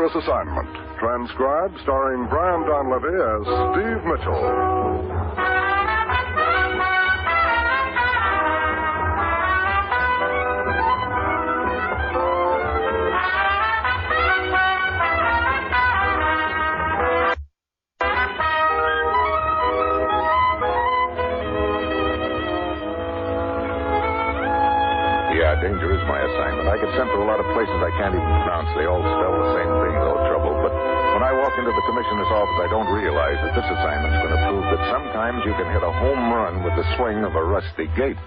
Dangerous Assignment. Transcribed, starring Brian Donlevy as Steve Mitchell. Danger is my assignment. I get sent to a lot of places I can't even pronounce. They all spell the same thing, though, trouble. But when I walk into the commissioner's office, I don't realize that this assignment's going to prove that sometimes you can hit a home run with the swing of a rusty gate.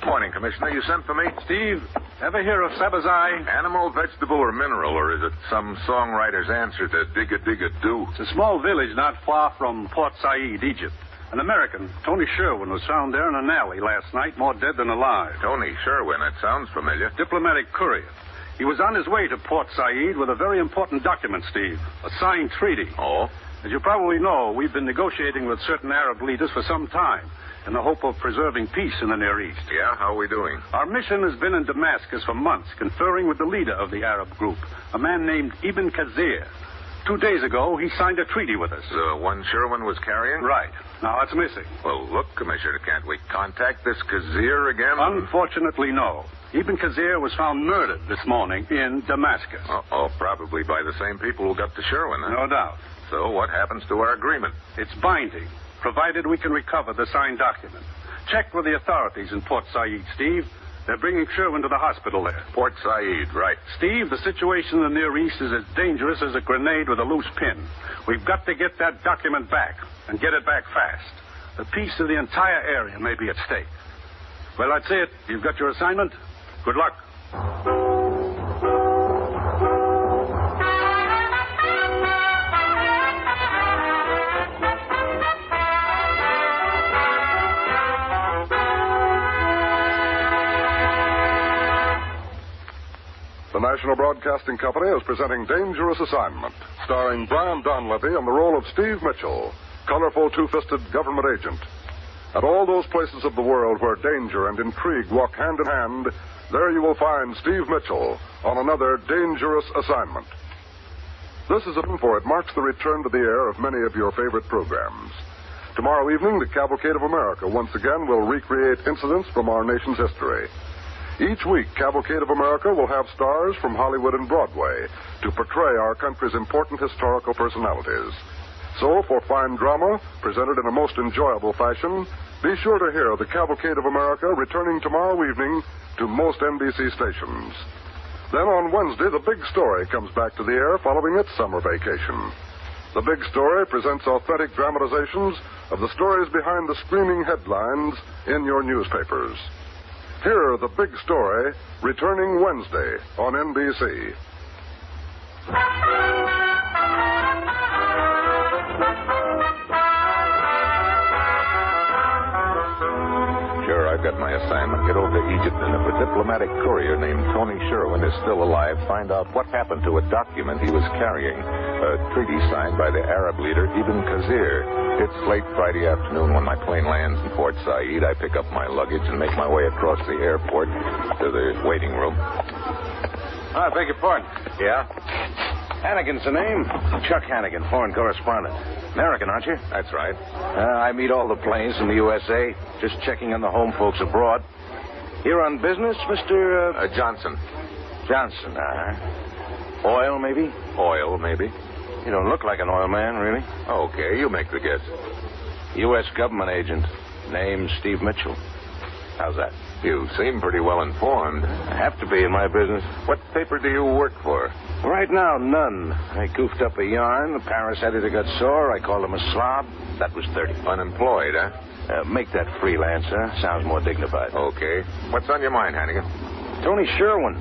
Morning, Commissioner. You sent for me? Steve, ever hear of Sabazai? Animal, vegetable, or mineral, or is it some songwriter's answer to dig-a-dig-a-do? It's a small village not far from Port Saeed, Egypt. An American, Tony Sherwin, was found there in an alley last night, more dead than alive. Tony Sherwin, that sounds familiar. Diplomatic courier. He was on his way to Port Saeed with a very important document, Steve. A signed treaty. Oh? As you probably know, we've been negotiating with certain Arab leaders for some time in the hope of preserving peace in the Near East. Yeah? How are we doing? Our mission has been in Damascus for months, conferring with the leader of the Arab group, a man named Ibn Khazir. 2 days ago, he signed a treaty with us. The one Sherwin was carrying? Right. Now, it's missing. Well, look, Commissioner, can't we contact this Khazir again? Unfortunately, no. Ibn Khazir was found murdered this morning in Damascus. Uh-oh, probably by the same people who got to Sherwin, huh? No doubt. So what happens to our agreement? It's binding, provided we can recover the signed document. Check with the authorities in Port Said, Steve. They're bringing Sherwin to the hospital there. Port Said, right. Steve, the situation in the Near East is as dangerous as a grenade with a loose pin. We've got to get that document back, and get it back fast. The peace of the entire area may be at stake. Well, that's it. You've got your assignment. Good luck. The National Broadcasting Company is presenting Dangerous Assignment, starring Brian Donlevy in the role of Steve Mitchell, colorful two-fisted government agent. At all those places of the world where danger and intrigue walk hand in hand, there you will find Steve Mitchell on another Dangerous Assignment. This is for it marks the return to the air of many of your favorite programs. Tomorrow evening, the Cavalcade of America once again will recreate incidents from our nation's history. Each week, Cavalcade of America will have stars from Hollywood and Broadway to portray our country's important historical personalities. So, for fine drama, presented in a most enjoyable fashion, be sure to hear the Cavalcade of America returning tomorrow evening to most NBC stations. Then on Wednesday, The Big Story comes back to the air following its summer vacation. The Big Story presents authentic dramatizations of the stories behind the screaming headlines in your newspapers. Hear The Big Story returning Wednesday on NBC. Sure, I've got my assignment. Get over to Egypt, and if a diplomatic courier named Tony Sherwin is still alive, find out what happened to a document he was carrying. A treaty signed by the Arab leader, Ibn Khazir. It's late Friday afternoon when my plane lands in Port Said. I pick up my luggage and make my way across the airport to the waiting room. I beg your pardon. Yeah? Hannigan's the name. Chuck Hannigan, foreign correspondent. American, aren't you? That's right. I meet all the planes from the USA. Just checking on the home folks abroad. Here on business, Mr. Johnson. Johnson, Oil, maybe? Oil, maybe. You don't look like an oil man, really. Okay, you make the guess. U.S. government agent. Name Steve Mitchell. How's that? You seem pretty well informed. I have to be in my business. What paper do you work for? Right now, none. I goofed up a yarn. The Paris editor got sore. I called him a slob. That was 30. Unemployed, huh? Make that freelancer. Sounds more dignified. Okay. What's on your mind, Hannigan? Tony Sherwin.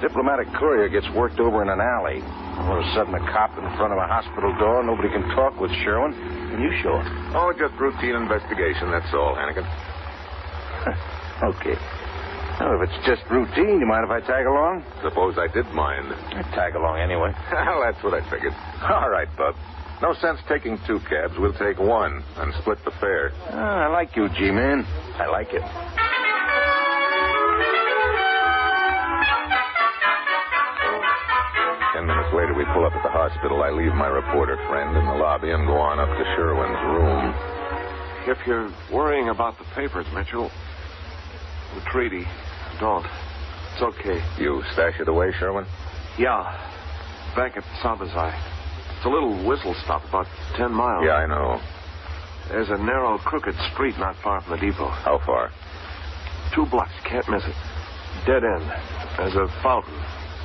Diplomatic courier gets worked over in an alley. All of a sudden, a cop in front of a hospital door. Nobody can talk with Sherwin. Can you show it? Oh, just routine investigation, that's all, Hannigan. Okay. Well, if it's just routine, you mind if I tag along? Suppose I did mind. I'd tag along anyway. Well, that's what I figured. All right, Bub. No sense taking 2 cabs. We'll take 1 and split the fare. I like you, G-Man. I like it. Later, we pull up at the hospital. I leave my reporter friend in the lobby and go on up to Sherwin's room. If you're worrying about the papers, Mitchell, the treaty, don't. It's okay. You stash it away, Sherwin? Yeah. Back at Sabazai. It's a little whistle stop, about 10 miles. Yeah, I know. There's a narrow, crooked street not far from the depot. How far? 2 blocks. Can't miss it. Dead end. There's a fountain.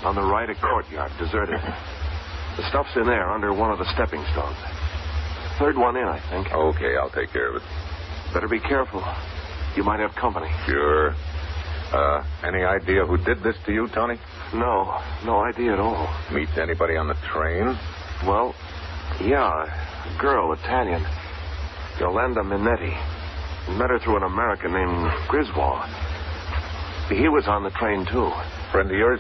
On the right, a courtyard, deserted. The stuff's in there, under one of the stepping stones. 3rd one in, I think. Okay, I'll take care of it. Better be careful. You might have company. Sure. Any idea who did this to you, Tony? No idea at all. Meet anybody on the train? Well, yeah, a girl, Italian. Yolanda Minetti. Met her through an American named Griswold. He was on the train, too. Friend of yours?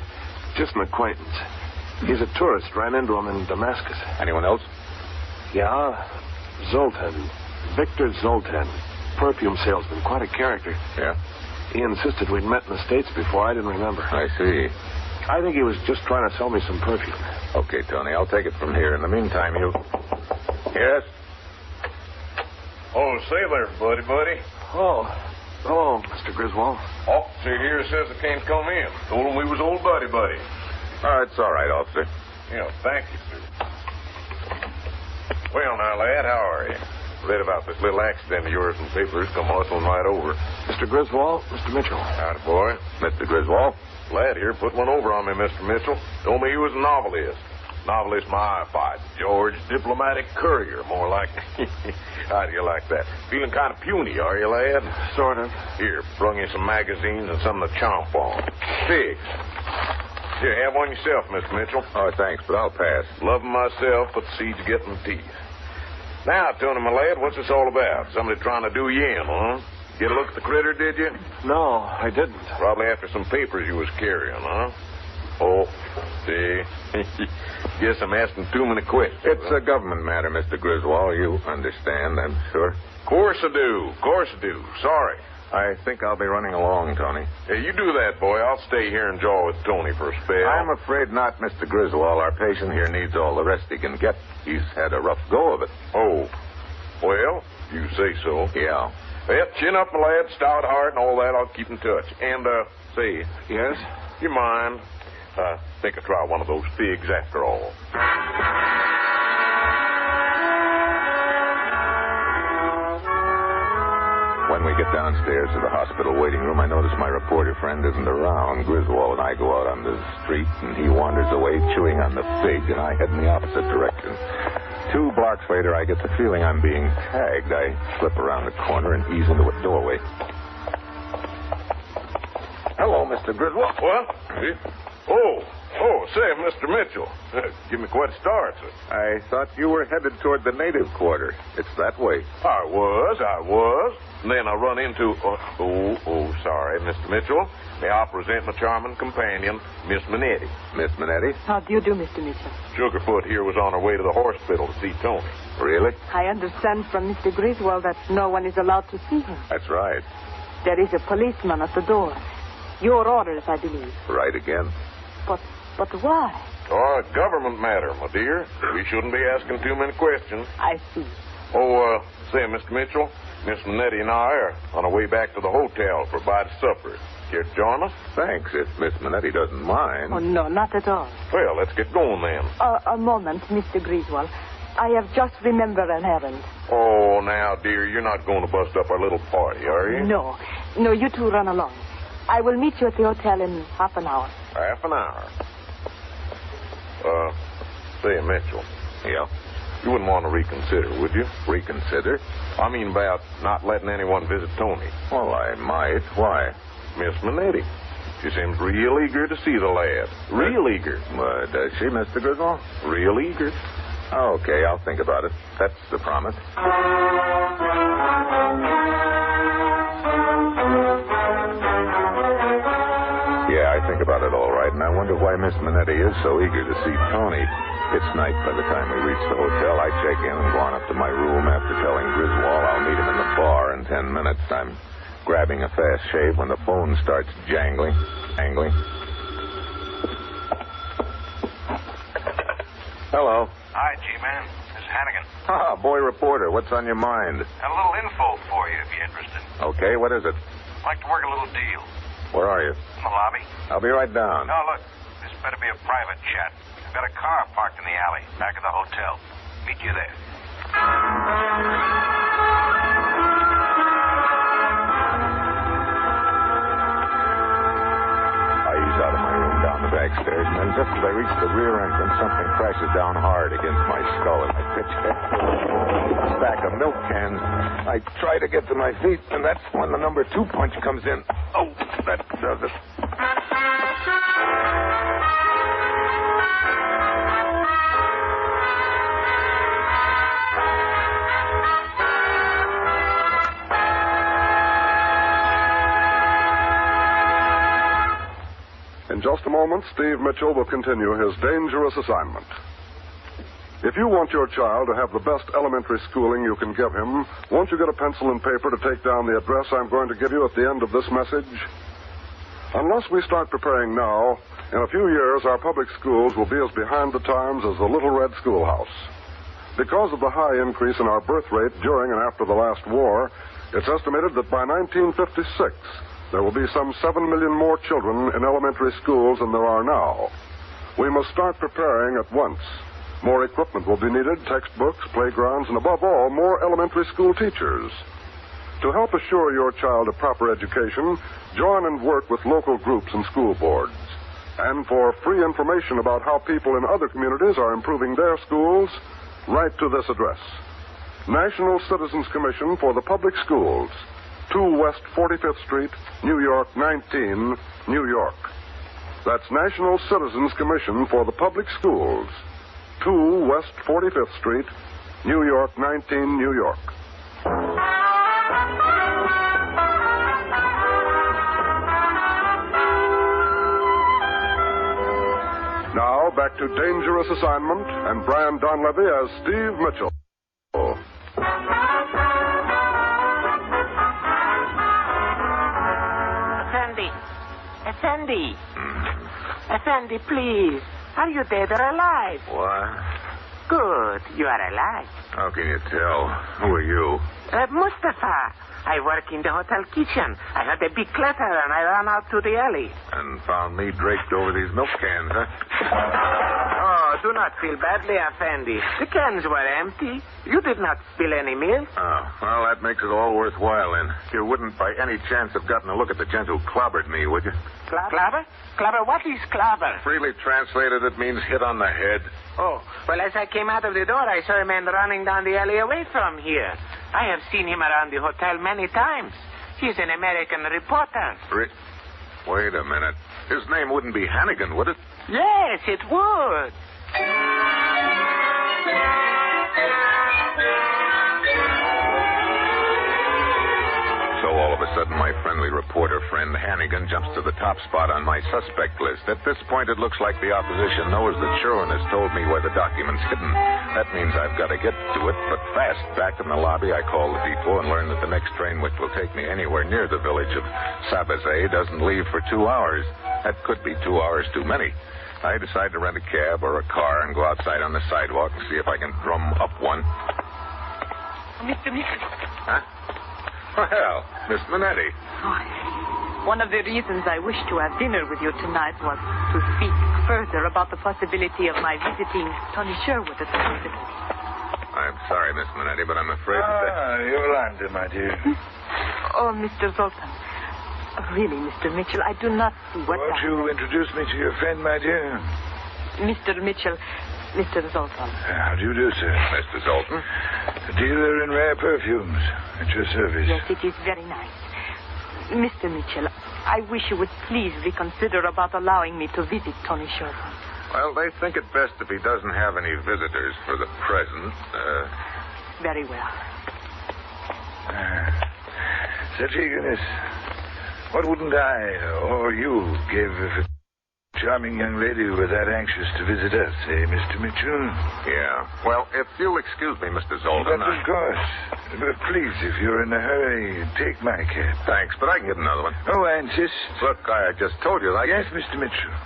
Just an acquaintance. He's a tourist. Ran into him in Damascus. Anyone else? Yeah. Zoltan. Victor Zoltan. Perfume salesman. Quite a character. Yeah? He insisted we'd met in the States before. I didn't remember. I see. I think he was just trying to sell me some perfume. Okay, Tony. I'll take it from here. In the meantime, you... Yes? Oh, say there, buddy. Oh, hello, Mr. Griswold. Officer here says I can't come in. Told him we was old buddy. Oh, it's all right, officer. Yeah, thank you, sir. Well, now, lad, how are you? Read about this little accident of yours in papers. Come hustling right over. Mr. Griswold, Mr. Mitchell. Howdy, boy. Mr. Griswold? Lad here put one over on me, Mr. Mitchell. Told me he was a novelist. Novelist my fight. George, diplomatic courier, more like. How do you like that? Feeling kind of puny, are you, lad? Sort of. Here, brung you some magazines and something to chomp on. Figs. Here, have one yourself, Mr. Mitchell. Oh, thanks, but I'll pass. Love 'em myself, but the seeds get in the teeth. Now, Tony, my lad, what's this all about? Somebody trying to do you in, huh? Get a look at the critter, did you? No, I didn't. Probably after some papers you was carrying, huh? Oh, see. Guess I'm asking too many questions. It's a government matter, Mr. Griswold. You understand, I'm sure. Course I do. Sorry. I think I'll be running along, Tony. Hey, you do that, boy. I'll stay here and jaw with Tony for a spell. I'm afraid not, Mr. Griswold. Our patient here needs all the rest he can get. He's had a rough go of it. Oh. Well, you say so. Yeah. Well, chin up, my lad, stout heart and all that. I'll keep in touch. And, say, Yes? you mind? Think I'll try one of those figs after all. When we get downstairs to the hospital waiting room, I notice my reporter friend isn't around. Griswold and I go out on the street, and he wanders away chewing on the fig, and I head in the opposite direction. 2 blocks later, I get the feeling I'm being tagged. I slip around the corner and ease into a doorway. Hello, Mr. Griswold. What? Oh, say, Mr. Mitchell. Give me quite a start, sir. I thought you were headed toward the native quarter. It's that way. I was. And then I run into... sorry, Mr. Mitchell. May I present my charming companion, Miss Minetti. Miss Minetti? How do you do, Mr. Mitchell? Sugarfoot here was on her way to the hospital to see Tony. Really? I understand from Mr. Griswold that no one is allowed to see him. That's right. There is a policeman at the door. Your orders, I believe. Right again. But why? Oh, a government matter, my dear. We shouldn't be asking too many questions. I see. Oh, say, Mr. Mitchell, Miss Minetti and I are on our way back to the hotel for a bite of supper. Care to join us? Thanks, if Miss Minetti doesn't mind. Oh, no, not at all. Well, let's get going then. A moment, Mr. Griswold. I have just remembered an errand. Oh, now, dear, you're not going to bust up our little party, are you? No, you two run along. I will meet you at the hotel in half an hour. Half an hour. Say, Mitchell. Yeah? You wouldn't want to reconsider, would you? Reconsider? I mean about not letting anyone visit Tony. Well, I might. Why? Miss Minetti. She seems real eager to see the lad. Real eager. Does she, Mr. Griswold? Real eager. Okay, I'll think about it. That's the promise. Yeah, I think about it all right. right, and I wonder why Miss Minetti is so eager to see Tony. It's night by the time we reach the hotel. I check in and go on up to my room after telling Griswold I'll meet him in the bar in 10 minutes. I'm grabbing a fast shave when the phone starts jangling. Hello. Hi, G-Man. This is Hannigan. Ah, boy reporter, what's on your mind? Have a little info for you if you're interested. Okay, what is it? I'd like to work a little deal. Where are you? In the lobby. I'll be right down. No, look. This better be a private chat. I've got a car parked in the alley, back of the hotel. Meet you there. Out of my room down the back stairs, and then just as I reach the rear entrance, something crashes down hard against my skull, and I pitch head a stack of milk cans. I try to get to my feet, and that's when the number 2 punch comes in. Oh, that does it. In just a moment, Steve Mitchell will continue his dangerous assignment. If you want your child to have the best elementary schooling you can give him, won't you get a pencil and paper to take down the address I'm going to give you at the end of this message? Unless we start preparing now, in a few years our public schools will be as behind the times as the Little Red Schoolhouse. Because of the high increase in our birth rate during and after the last war, it's estimated that by 1956, there will be some 7 million more children in elementary schools than there are now. We must start preparing at once. More equipment will be needed, textbooks, playgrounds, and above all, more elementary school teachers. To help assure your child a proper education, join and work with local groups and school boards. And for free information about how people in other communities are improving their schools, write to this address. National Citizens Commission for the Public Schools, 2 West 45th Street, New York 19, New York. That's National Citizens Commission for the Public Schools, 2 West 45th Street, New York 19, New York. Now, back to Dangerous Assignment and Brian Donlevy as Steve Mitchell. Effendi. Effendi, please. Are you dead or alive? What? Good. You are alive. How can you tell? Who are you? Mustafa. I work in the hotel kitchen. I heard a big clatter and I ran out to the alley. And found me draped over these milk cans, huh? Oh, do not feel badly, Effendi. The cans were empty. You did not spill any milk. Oh, well, that makes it all worthwhile, then. You wouldn't by any chance have gotten a look at the gent who clobbered me, would you? Clobber? Clobber? What is clobber? Freely translated, it means hit on the head. Oh, well, as I came out of the door, I saw a man running down the alley away from here. I have seen him around the hotel many times. He's an American reporter. Wait a minute. His name wouldn't be Hannigan, would it? Yes, it would. So all of a sudden, my friendly reporter friend Hannigan jumps to the top spot on my suspect list. At this point, it looks like the opposition knows that Sherwin has told me where the document's hidden. That means I've got to get to it, but fast. Back in the lobby, I call the depot and learn that the next train which will take me anywhere near the village of Sabazay doesn't leave for 2 hours. That could be 2 hours too many. I decide to rent a cab or a car and go outside on the sidewalk and see if I can drum up one. Mr. Mitchell. Huh? Well, Miss Minetti. Oh, one of the reasons I wished to have dinner with you tonight was to speak further about the possibility of my visiting Tony Sherwood at the hospital. I'm sorry, Miss Minetti, but I'm afraid that... Yolanda, my dear. Oh, Mr. Zoltan. Really, Mr. Mitchell, I do not see what... Won't you introduce me to your friend, my dear? Mr. Mitchell, Mr. Zoltan. How do you do, sir? Mr. Zoltan? A dealer in rare perfumes. At your service. Yes, it is very nice. Mr. Mitchell, I wish you would please reconsider about allowing me to visit Tony Sherwood. Well, they think it best if he doesn't have any visitors for the present. Very well. Such eagerness. What wouldn't I or you give if a charming young lady who were that anxious to visit us, eh, Mr. Mitchell? Yeah. Well, if you'll excuse me, Mr. Zoltan. But of course. But please, if you're in a hurry, take my cab. Thanks, but I can get another one. Oh, I insist. Look, I just told you that. Yes, Mr. Mitchell.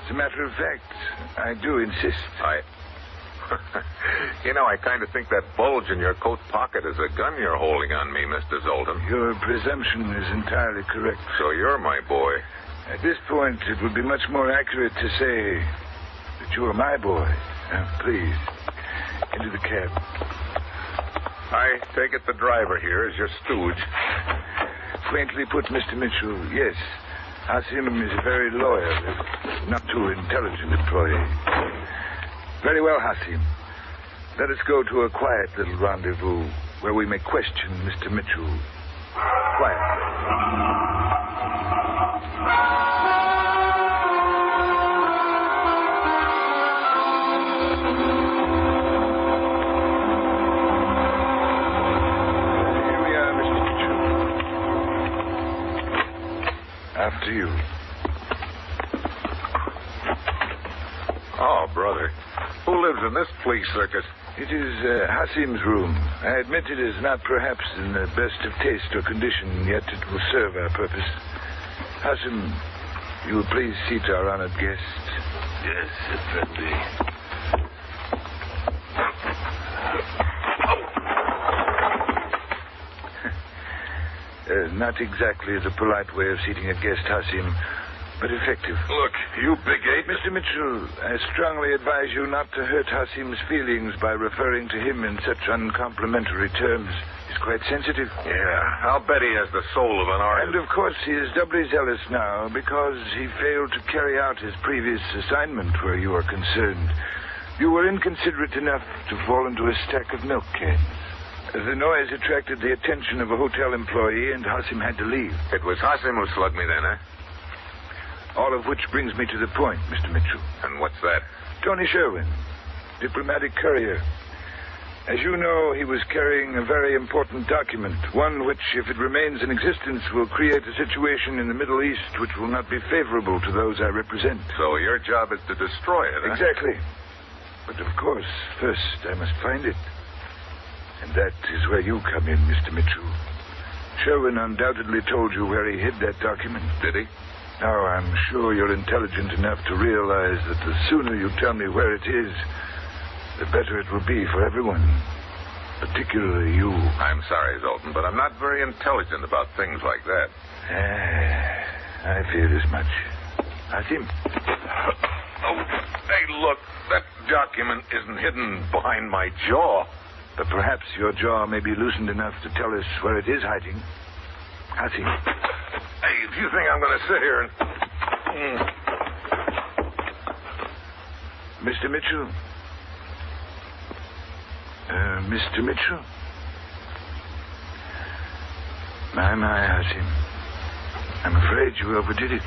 As a matter of fact, I do insist. I kind of think that bulge in your coat pocket is a gun you're holding on me, Mr. Zoltan. Your presumption is entirely correct. So you're my boy. At this point, it would be much more accurate to say that you are my boy. Please, into the cab. I take it the driver here is your stooge. Quaintly put, Mr. Mitchell, yes. Hasim is a very loyal, if not too intelligent employee. Very well, Hasim. Let us go to a quiet little rendezvous where we may question Mr. Mitchell quietly. Here we are, Mr. Mitchell. After you. Oh, brother. Who lives in this flea circus? It is Hasim's room. I admit it is not perhaps in the best of taste or condition, yet it will serve our purpose. Hasim, you will please seat our honored guest. Yes, Effendi. Not exactly the polite way of seating a guest, Hasim, but effective. Look, you big ape. Mr. Mitchell, I strongly advise you not to hurt Hasim's feelings by referring to him in such uncomplimentary terms. He's quite sensitive. Yeah, I'll bet he has the soul of an artist. And, of course, he is doubly zealous now because he failed to carry out his previous assignment where you are concerned. You were inconsiderate enough to fall into a stack of milk cans. The noise attracted the attention of a hotel employee, and Hasim had to leave. It was Hasim who slugged me then, eh? All of which brings me to the point, Mr. Mitchell. And what's that? Tony Sherwin, diplomatic courier. As you know, he was carrying a very important document, one which, if it remains in existence, will create a situation in the Middle East which will not be favorable to those I represent. So your job is to destroy it, huh? Exactly. But of course, first I must find it. And that is where you come in, Mr. Mitchell. Sherwin undoubtedly told you where he hid that document. Did he? Now, I'm sure you're intelligent enough to realize that the sooner you tell me where it is, the better it will be for everyone, particularly you. I'm sorry, Zoltan, but I'm not very intelligent about things like that. I feared as much. Hasim. Oh, hey, look, that document isn't hidden behind my jaw. But perhaps your jaw may be loosened enough to tell us where it is hiding. Hasim. Hey, if you think I'm going to sit here and... Mr. Mitchell? Mr. Mitchell? My, Hasim. I'm afraid you overdid it.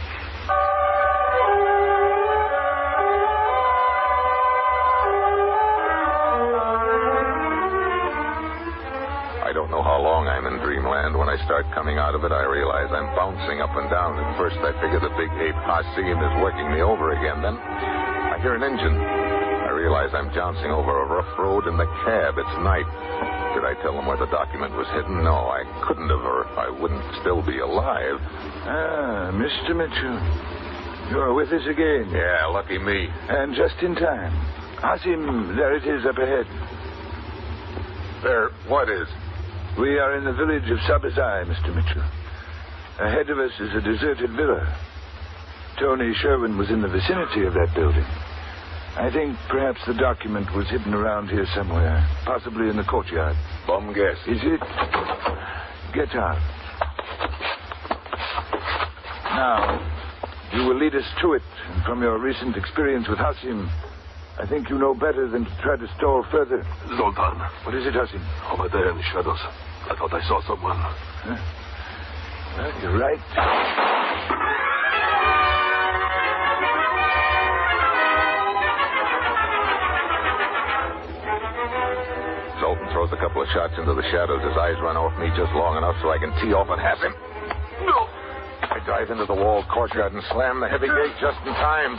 I don't know how long I'm in dreamland. When I start coming out of it, I realize I'm bouncing up and down. At first, I figure the big ape Hasim is working me over again. Then I hear an engine. I realize I'm jouncing over a rough road in the cab. It's night. Did I tell them where the document was hidden? No, I couldn't have, or I wouldn't still be alive. Ah, Mr. Mitchell. You're with us again. Yeah, lucky me. And just in time. Hasim, there it is up ahead. There, what is? We are in the village of Sabazai, Mr. Mitchell. Ahead of us is a deserted villa. Tony Sherwin was in the vicinity of that building. I think perhaps the document was hidden around here somewhere, possibly in the courtyard. Bum guess. Is it? Get out. Now, you will lead us to it, and from your recent experience with Hasim, I think you know better than to try to stall further. Zoltan. What is it, Hasim? Over there in the shadows. I thought I saw someone. Huh? Well, you're right. Zoltan throws a couple of shots into the shadows. His eyes run off me just long enough so I can tee off and have him. No! I drive into the walled courtyard and slam the heavy gate just in time.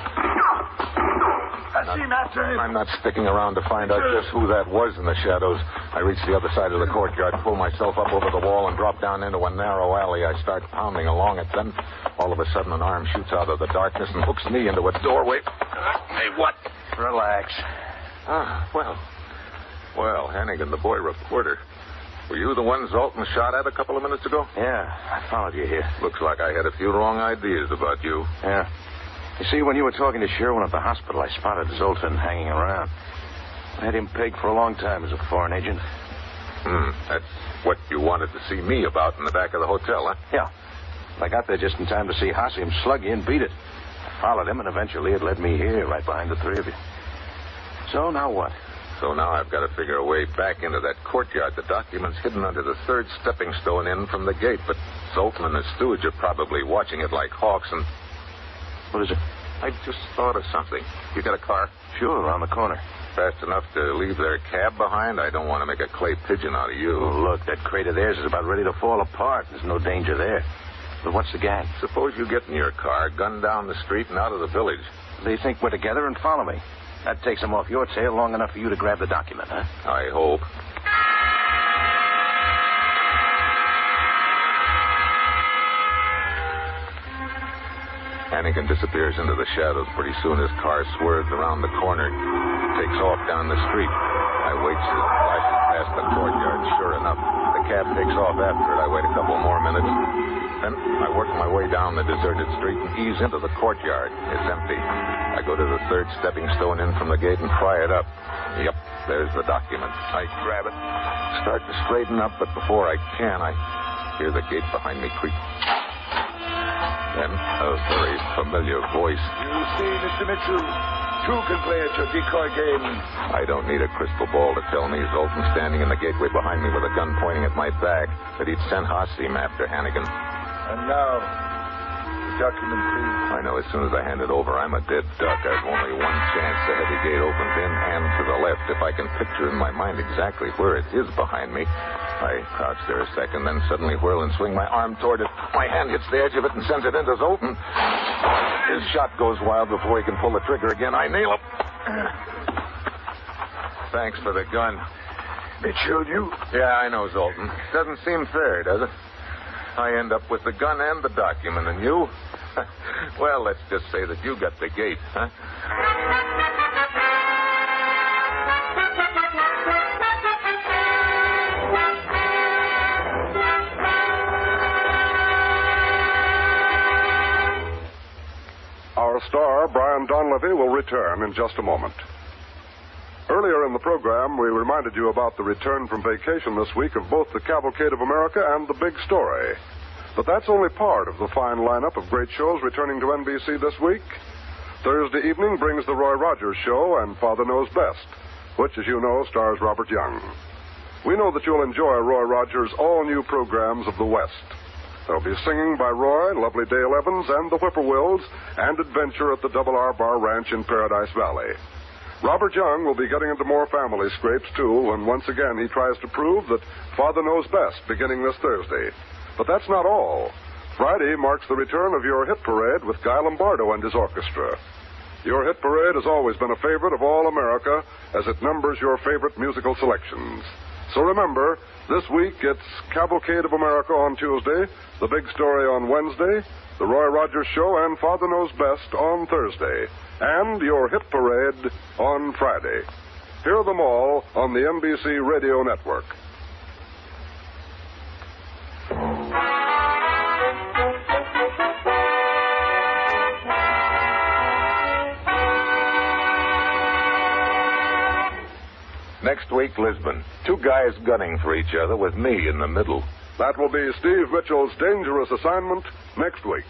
I seen after him. I'm not sticking around to find out just who that was in the shadows. I reach the other side of the courtyard, pull myself up over the wall, and drop down into a narrow alley. I start pounding along it. Then, all of a sudden, an arm shoots out of the darkness and hooks me into a doorway. Hey, what? Relax. Well, Hannigan, the boy reporter. Were you the one Zoltan shot at a couple of minutes ago? Yeah, I followed you here. Looks like I had a few wrong ideas about you. Yeah. You see, when you were talking to Sherwin at the hospital, I spotted Zoltan hanging around. I had him pegged for a long time as a foreign agent. That's what you wanted to see me about in the back of the hotel, huh? Yeah. I got there just in time to see Hasim slug you and beat it. I followed him, and eventually it led me here, right behind the three of you. So now what? So now I've got to figure a way back into that courtyard. The document's hidden under the third stepping stone in from the gate, but Zoltan and his steward are probably watching it like hawks, and... What is it? I just thought of something. You got a car? Sure, around the corner. Fast enough to leave their cab behind? I don't want to make a clay pigeon out of you. Oh, look, that crate of theirs is about ready to fall apart. There's no danger there. But what's the gang? Suppose you get in your car, gun down the street, and out of the village. They think we're together and follow me. That takes them off your tail long enough for you to grab the document, huh? I hope. Hannigan disappears into the shadows. Pretty soon his car swerves around the corner, takes off down the street. I wait till it flashes past the courtyard. Sure enough, the cab takes off after it. I wait a couple more minutes. Then I work my way down the deserted street and ease into the courtyard. It's empty. I go to the third stepping stone in from the gate and pry it up. Yep, there's the document. I grab it, start to straighten up, but before I can, I hear the gate behind me creak. Then a very familiar voice. You see, Mr. Mitchell, two can play at your decoy game. I don't need a crystal ball to tell me Zoltan standing in the gateway behind me with a gun pointing at my back that he'd sent Hasim after Hannigan. And now, the document, please. I know as soon as I hand it over, I'm a dead duck. I've only one chance. The heavy gate opens in and to the left. If I can picture in my mind exactly where it is behind me, I crouch there a second, then suddenly whirl and swing my arm toward it. My hand hits the edge of it and sends it into Zoltan. His shot goes wild before he can pull the trigger again. I nail him. Thanks for the gun. Mitchell, you... Yeah, I know, Zoltan. Doesn't seem fair, does it? I end up with the gun and the document, and you? Well, let's just say that you got the gate, huh? Our star, Brian Donlevy, will return in just a moment. Earlier in the program, we reminded you about the return from vacation this week of both the Cavalcade of America and The Big Story. But that's only part of the fine lineup of great shows returning to NBC this week. Thursday evening brings The Roy Rogers Show and Father Knows Best, which, as you know, stars Robert Young. We know that you'll enjoy Roy Rogers' all-new programs of the West. There'll be singing by Roy, lovely Dale Evans, and the Whippoorwills, and adventure at the R Bar Ranch in Paradise Valley. Robert Young will be getting into more family scrapes, too, when once again he tries to prove that Father Knows Best beginning this Thursday. But that's not all. Friday marks the return of Your Hit Parade with Guy Lombardo and his orchestra. Your Hit Parade has always been a favorite of all America, as it numbers your favorite musical selections. So remember, this week it's Cavalcade of America on Tuesday, The Big Story on Wednesday, The Roy Rogers Show and Father Knows Best on Thursday, and Your Hit Parade on Friday. Hear them all on the NBC Radio Network. Next week, Lisbon. Two guys gunning for each other with me in the middle. That will be Steve Mitchell's Dangerous Assignment next week.